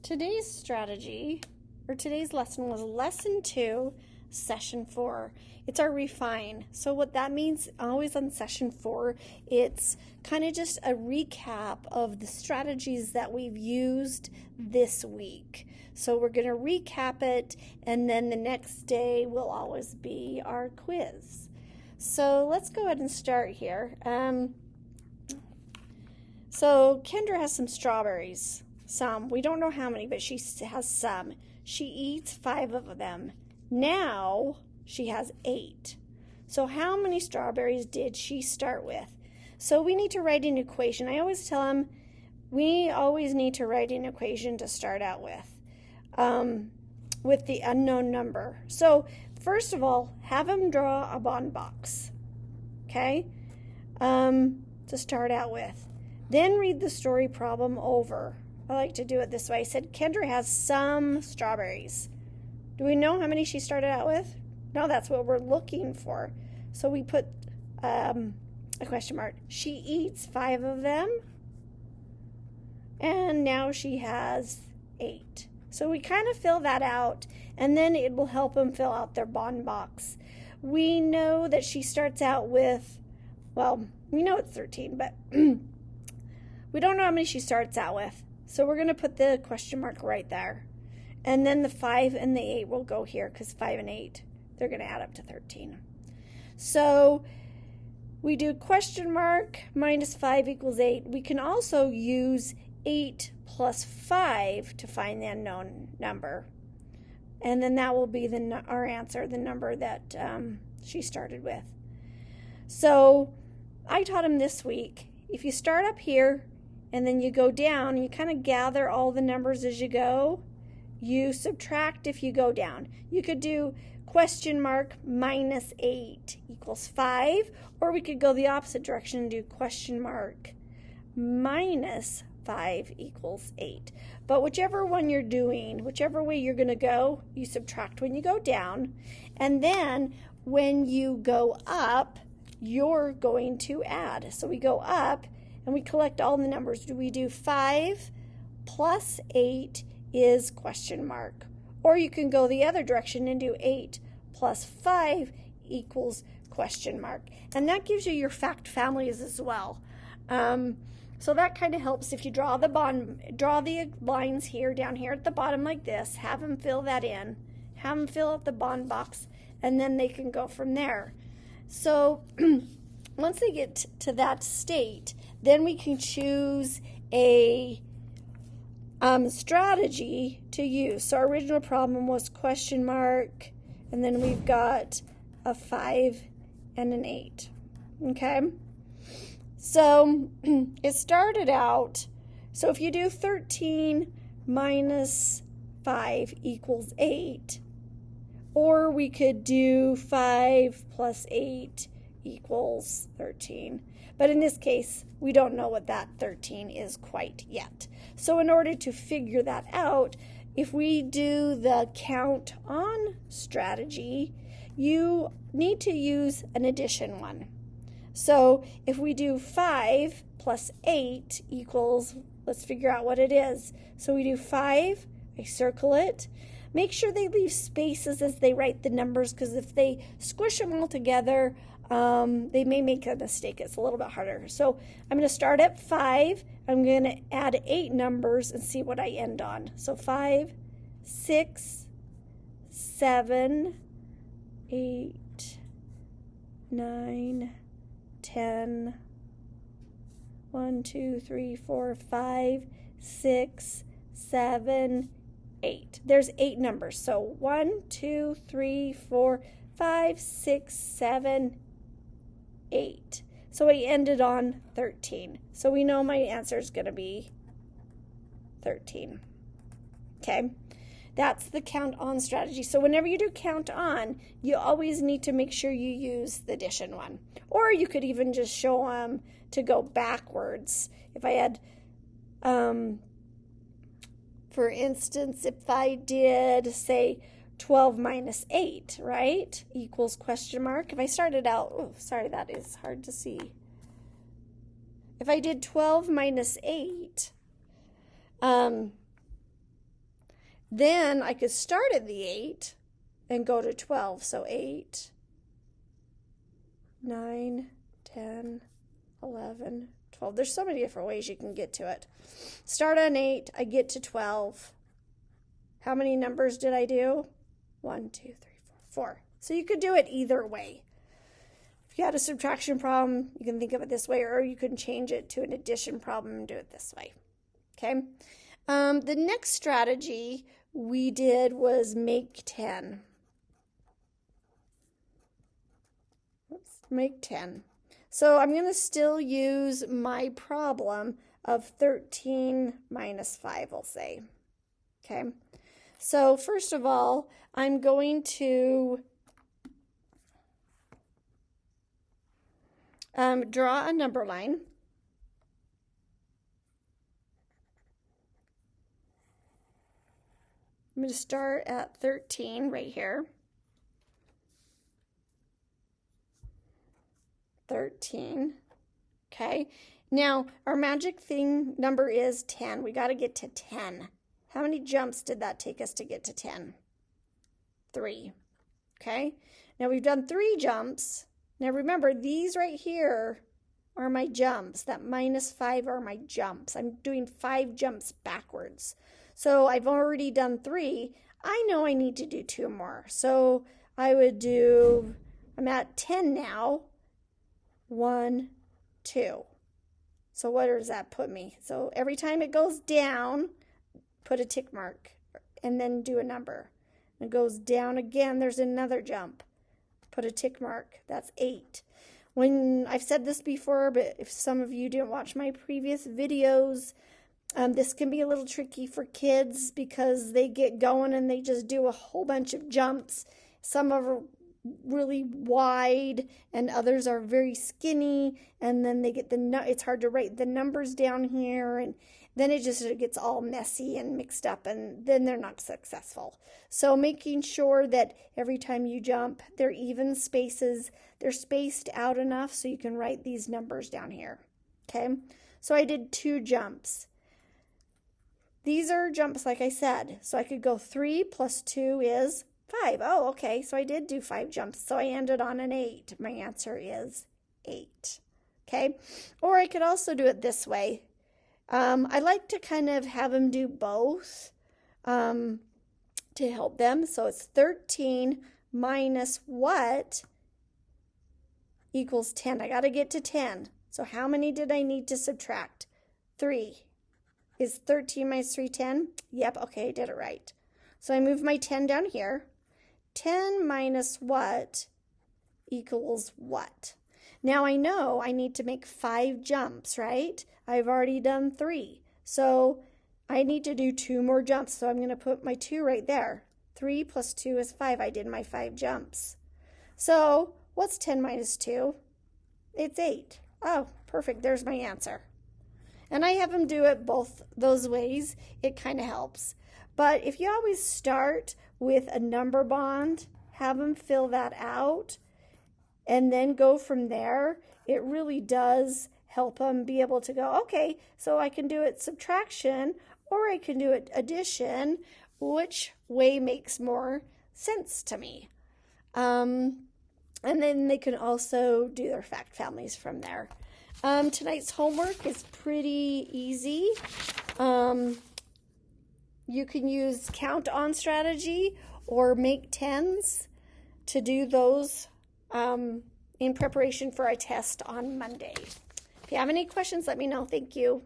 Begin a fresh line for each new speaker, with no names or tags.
Today's strategy, or today's lesson, was lesson 2, session 4. It's our refine. So what that means, always on session 4, it's kind of just a recap of the strategies that we've used this week. So we're going to recap it, and then the next day will always be our quiz. So let's go ahead and start here. So Kendra has some strawberries. Some. We don't know how many, but she has some. She eats 5 of them. Now she has 8. So how many strawberries did she start with? So we need to write an equation. I always tell them we always need to write an equation to start out with the unknown number. So first of all, have them draw a bond box, okay, to start out with. Then read the story problem over. I like to do it this way. I said Kendra has some strawberries. Do we know how many she started out with? No, that's what we're looking for. So we put a question mark. She eats 5 of them, and now she has 8. So we kind of fill that out, and then it will help them fill out their bond box. We know that she starts out with, well, we know it's 13, but we don't know how many she starts out with. So we're going to put the question mark right there. And then the 5 and the 8 will go here because 5 and 8, they're going to add up to 13. So we do question mark minus 5 equals 8. We can also use 8 plus 5 to find the unknown number. And then that will be our answer, the number that she started with. So I taught him this week, if you start up here, and then you go down, you kind of gather all the numbers as you go. You subtract if you go down. You could do question mark minus 8 equals 5, or we could go the opposite direction and do question mark minus 5 equals 8. But whichever one you're doing, whichever way you're going to go, you subtract when you go down. And then when you go up, you're going to add. So we go up, and we collect all the numbers. Do we do 5 plus 8 is question mark? Or you can go the other direction and do 8 plus 5 equals question mark. And that gives you your fact families as well. So that kind of helps if you draw the lines here, down here at the bottom like this, have them fill that in, have them fill out the bond box, and then they can go from there. So once they get to that state, then we can choose a strategy to use. So our original problem was question mark, and then we've got a 5 and an 8. Okay? So it started out, so if you do 13 minus 5 equals 8, or we could do 5 plus 8 equals 13. But in this case, we don't know what that 13 is quite yet. So in order to figure that out, if we do the count on strategy, you need to use an addition one. So if we do 5 plus 8 equals, let's figure out what it is. So we do 5, I circle it. Make sure they leave spaces as they write the numbers, because if they squish them all together, they may make a mistake. It's a little bit harder. So I'm going to start at 5. I'm going to add 8 numbers and see what I end on. So 5, 6, 7, 8, 9, 10, 1, 2, 3, 4, 5, 6, 7, 8. There's 8 numbers. So 1, 2, 3, 4, 5, 6, 7, 8. So I ended on 13. So we know my answer is going to be 13. Okay? That's the count on strategy. So whenever you do count on, you always need to make sure you use the addition one. Or you could even just show them to go backwards. If I had, for instance, if I did, say, 12 minus 8, right, equals question mark. If I started out, oh, sorry, that is hard to see. If I did 12 minus 8, Then I could start at the 8 and go to 12. So 8, 9, 10, 11, 12. There's so many different ways you can get to it. Start on 8, I get to 12. How many numbers did I do? 1, 2, 3, 4, 4. So you could do it either way. If you had a subtraction problem, you can think of it this way, or you can change it to an addition problem and do it this way. Okay. The next strategy we did was make 10. Oops, make 10. So I'm going to still use my problem of 13 minus 5, we'll say. Okay. So first of all, I'm going to draw a number line. I'm going to start at 13 right here. 13. Okay. Now, our magic thing number is 10. We got to get to 10. How many jumps did that take us to get to 10? 3. Okay. Now, we've done 3 jumps. Now, remember, these right here are my jumps. That minus 5 are my jumps. I'm doing 5 jumps backwards. So I've already done 3. I know I need to do 2 more. So I would do, I'm at 10 now. 1, 2. So what does that put me? So every time it goes down, put a tick mark and then do a number. It goes down again, there's another jump. Put a tick mark. That's 8. When I've said this before, but if some of you didn't watch my previous videos, this can be a little tricky for kids because they get going and they just do a whole bunch of jumps. Some are really wide and others are very skinny, and then they get it's hard to write the numbers down here, and then it gets all messy and mixed up, and then they're not successful. So making sure that every time you jump, they're even spaces, they're spaced out enough so you can write these numbers down here. Okay, so I did 2 jumps. These are jumps, like I said, so I could go 3 plus 2 is 5. Oh, okay, so I did do 5 jumps, so I ended on an 8. My answer is 8. Okay, or I could also do it this way. I like to kind of have them do both to help them. So it's 13 minus what equals 10. I got to get to 10. So how many did I need to subtract? 3. Is 13 minus 3 10? Yep, okay, I did it right. So I move my 10 down here. 10 minus what equals what? Now I know I need to make 5 jumps, right? I've already done 3. So I need to do 2 more jumps. So I'm going to put my 2 right there. 3 plus 2 is 5. I did my 5 jumps. So what's 10 minus 2? It's 8. Oh, perfect. There's my answer. And I have them do it both those ways. It kind of helps. But if you always start with a number bond, have them fill that out, and then go from there, it really does help them be able to go, okay, so I can do it subtraction or I can do it addition. Which way makes more sense to me? And then they can also do their fact families from there. Tonight's homework is pretty easy. You can use count on strategy or make 10s to do those in preparation for our test on Monday. If you have any questions, let me know. Thank you.